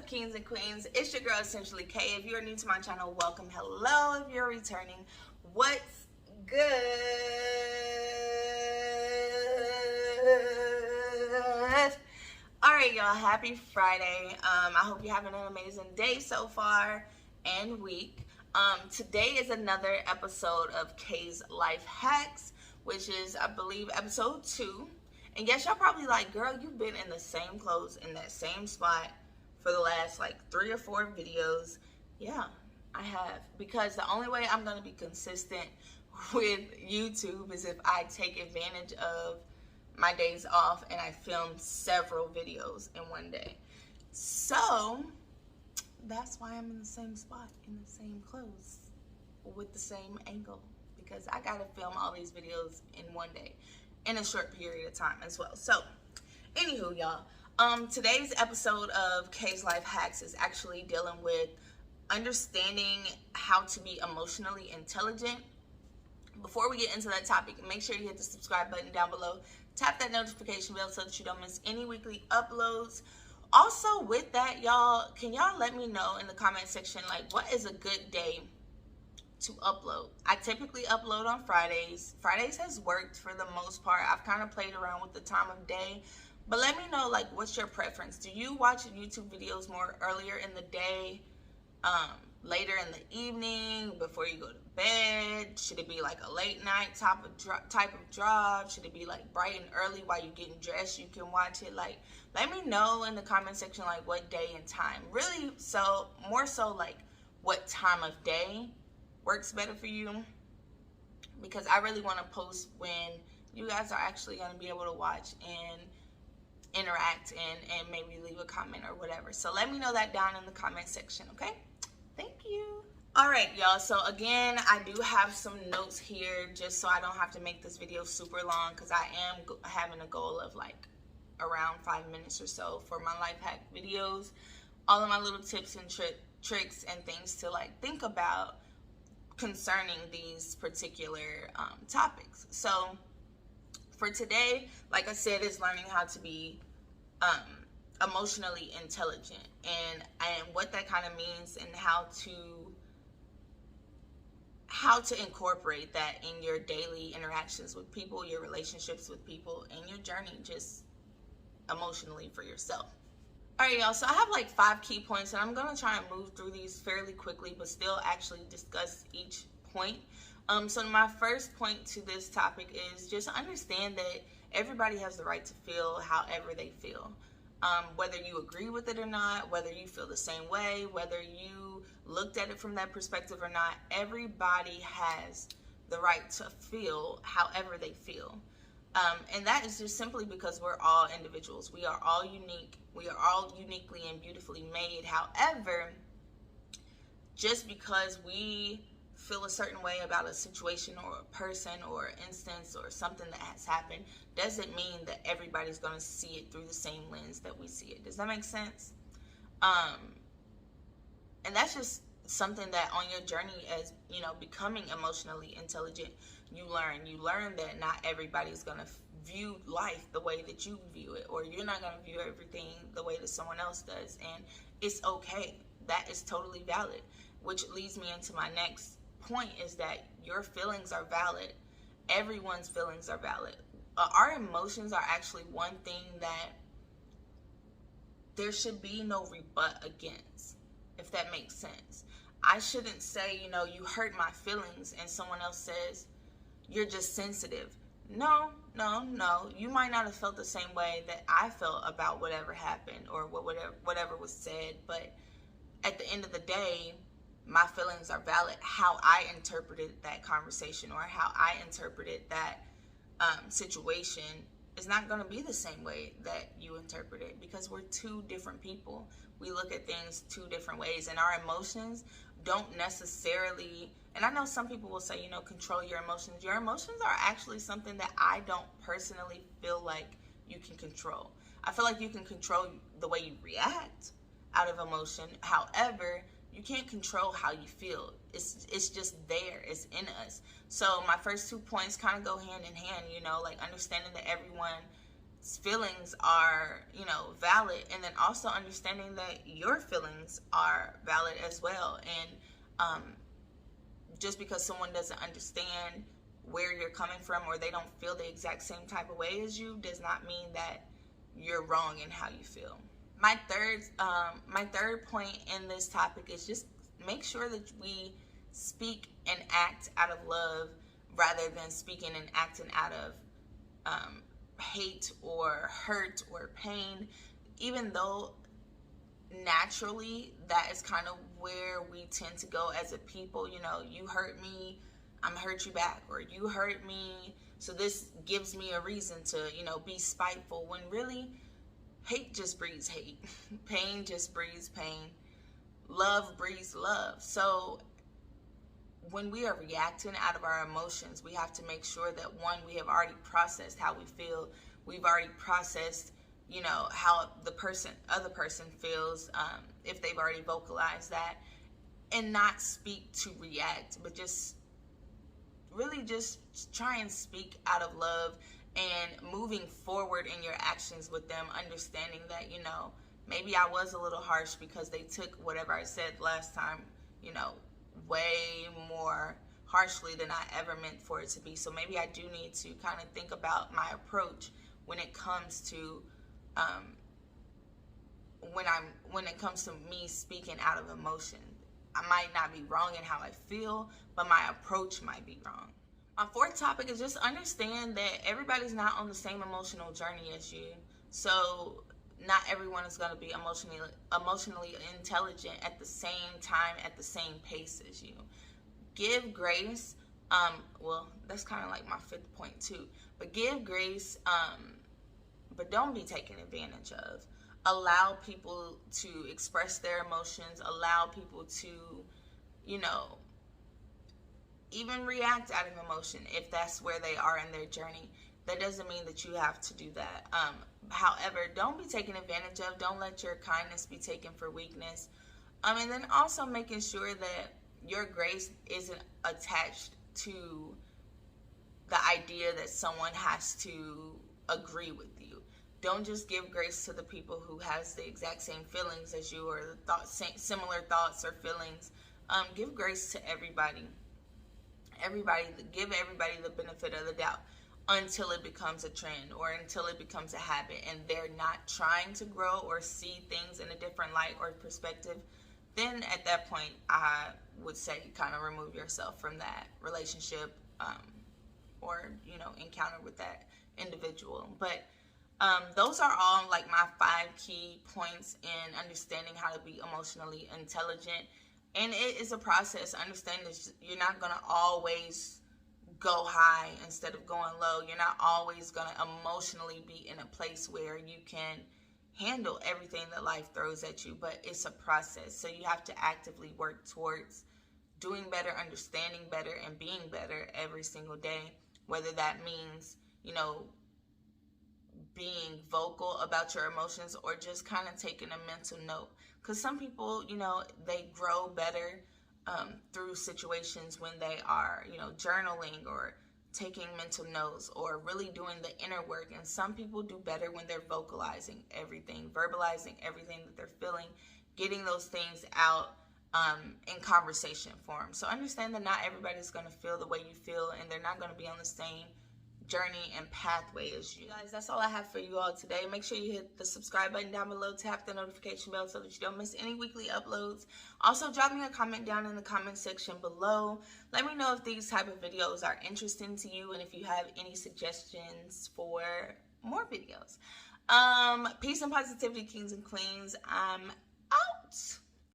up, kings and queens? It's your girl, Essentially K. If you are new to my channel, welcome. Hello. If you're returning, what's good? All right, y'all. Happy Friday. I hope you're having an amazing day so far and week. Today is another episode of K's Life Hacks, which is, I believe, episode 2. And yes, y'all probably like, girl, you've been in the same clothes in that same spot for the last like 3 or 4 videos. Yeah, I have. Because the only way I'm going to be consistent with YouTube is if I take advantage of my days off and I film several videos in one day. So that's why I'm in the same spot, in the same clothes, with the same angle. Because I got to film all these videos in one day, in a short period of time as well. So, anywho, y'all, today's episode of K's Life Hacks is actually dealing with understanding how to be emotionally intelligent. Before we get into that topic, make sure you hit the subscribe button down below. Tap that notification bell so that you don't miss any weekly uploads. Also, with that, y'all, can y'all let me know in the comment section, like, what is a good day to upload? I typically upload on Fridays. Fridays has worked for the most part. I've kind of played around with the time of day, but let me know, like, what's your preference? Do you watch YouTube videos more earlier in the day, later in the evening, before you go to bed? Should it be like a late night type of drop? Should it be like bright and early while you're getting dressed? You can watch it. Like, let me know in the comment section, like, what day and time. Really, so more so like what time of day works better for you, because I really want to post when you guys are actually going to be able to watch and interact and maybe leave a comment or whatever. So let me know that down in the comment section, okay? Thank you. All right, y'all. So again, I do have some notes here just so I don't have to make this video super long, because I am having a goal of like around 5 minutes or so for my life hack videos. All of my little tips and tricks and things to like think about concerning these particular topics. So for today, like I said, is learning how to be emotionally intelligent, and what that kind of means, and how to incorporate that in your daily interactions with people, your relationships with people, and your journey just emotionally for yourself. All right, y'all, so I have like 5 key points, and I'm going to try and move through these fairly quickly, but still actually discuss each point. So my first point to this topic is just understand that everybody has the right to feel however they feel. Whether you agree with it or not, whether you feel the same way, whether you looked at it from that perspective or not, everybody has the right to feel however they feel. And that is just simply because we're all individuals. We are all unique. We are all uniquely and beautifully made. However, just because we feel a certain way about a situation or a person or an instance or something that has happened doesn't mean that everybody's going to see it through the same lens that we see it. Does that make sense? And that's just something that on your journey as, you know, becoming emotionally intelligent, you learn that not everybody's going to view life the way that you view it, or you're not going to view everything the way that someone else does, and it's okay. That is totally valid, which leads me into my next point, is that your feelings are valid. Everyone's feelings are valid. Our emotions are actually one thing that there should be no rebut against, if that makes sense. I shouldn't say, you know, you hurt my feelings, and someone else says you're just sensitive. No. You might not have felt the same way that I felt about whatever happened or whatever was said, but at the end of the day, my feelings are valid. How I interpreted that conversation or how I interpreted that situation is not going to be the same way that you interpret it, because we're 2 different people. We look at things 2 different ways, and our emotions don't necessarily, and I know some people will say, you know, control your emotions. Your emotions are actually something that I don't personally feel like you can control. I feel like you can control the way you react out of emotion. However, you can't control how you feel. It's just there. It's in us. So my first 2 points kind of go hand in hand, you know, like understanding that everyone feelings are, you know, valid, and then also understanding that your feelings are valid as well. And just because someone doesn't understand where you're coming from, or they don't feel the exact same type of way as you, does not mean that you're wrong in how you feel. My third point in this topic is just make sure that we speak and act out of love rather than speaking and acting out of hate or hurt or pain, even though naturally that is kind of where we tend to go as a people. You know, you hurt me, I'm hurt you back, or you hurt me, so this gives me a reason to, you know, be spiteful, when really hate just breeds hate. Pain just breeds pain. Love breeds love. So when we are reacting out of our emotions, we have to make sure that, one, we have already processed how we feel. We've already processed, you know, how the other person feels, if they've already vocalized that, and not speak to react, but just really just try and speak out of love and moving forward in your actions with them, understanding that, you know, maybe I was a little harsh because they took whatever I said last time, you know, way more harshly than I ever meant for it to be. So maybe I do need to kind of think about my approach when it comes to when it comes to me speaking out of emotion. I might not be wrong in how I feel, but my approach might be wrong. My fourth topic is just understand that everybody's not on the same emotional journey as you. So not everyone is going to be emotionally intelligent at the same time, at the same pace as you. Give grace. Well, that's kind of like my fifth point too. But give grace, but don't be taken advantage of. Allow people to express their emotions. Allow people to, you know, even react out of emotion if that's where they are in their journey. That doesn't mean that you have to do that. However, don't be taken advantage of. Don't let your kindness be taken for weakness. And then also making sure that your grace isn't attached to the idea that someone has to agree with you. Don't just give grace to the people who has the exact same feelings as you, or similar thoughts or feelings. Give grace to everybody. Give everybody the benefit of the doubt until it becomes a trend, or until it becomes a habit and they're not trying to grow or see things in a different light or perspective. Then at that point, I would say kind of remove yourself from that relationship, or, you know, encounter with that individual. But those are all like my 5 key points in understanding how to be emotionally intelligent. And it is a process. Understand that you're not going to always go high instead of going low. You're not always going to emotionally be in a place where you can handle everything that life throws at you, but it's a process. So you have to actively work towards doing better, understanding better, and being better every single day, whether that means, you know, being vocal about your emotions or just kind of taking a mental note. Because some people, you know, they grow better through situations when they are, you know, journaling or taking mental notes or really doing the inner work. And some people do better when they're vocalizing everything, verbalizing everything that they're feeling, getting those things out in conversation form. So understand that not everybody's going to feel the way you feel, and they're not going to be on the same journey and pathway as you. Guys, that's all I have for you all today. Make sure you hit the subscribe button down below, tap the notification bell so that you don't miss any weekly uploads. Also, drop me a comment down in the comment section below. Let me know if these type of videos are interesting to you and if you have any suggestions for more videos. Peace and positivity, kings and queens. I'm out.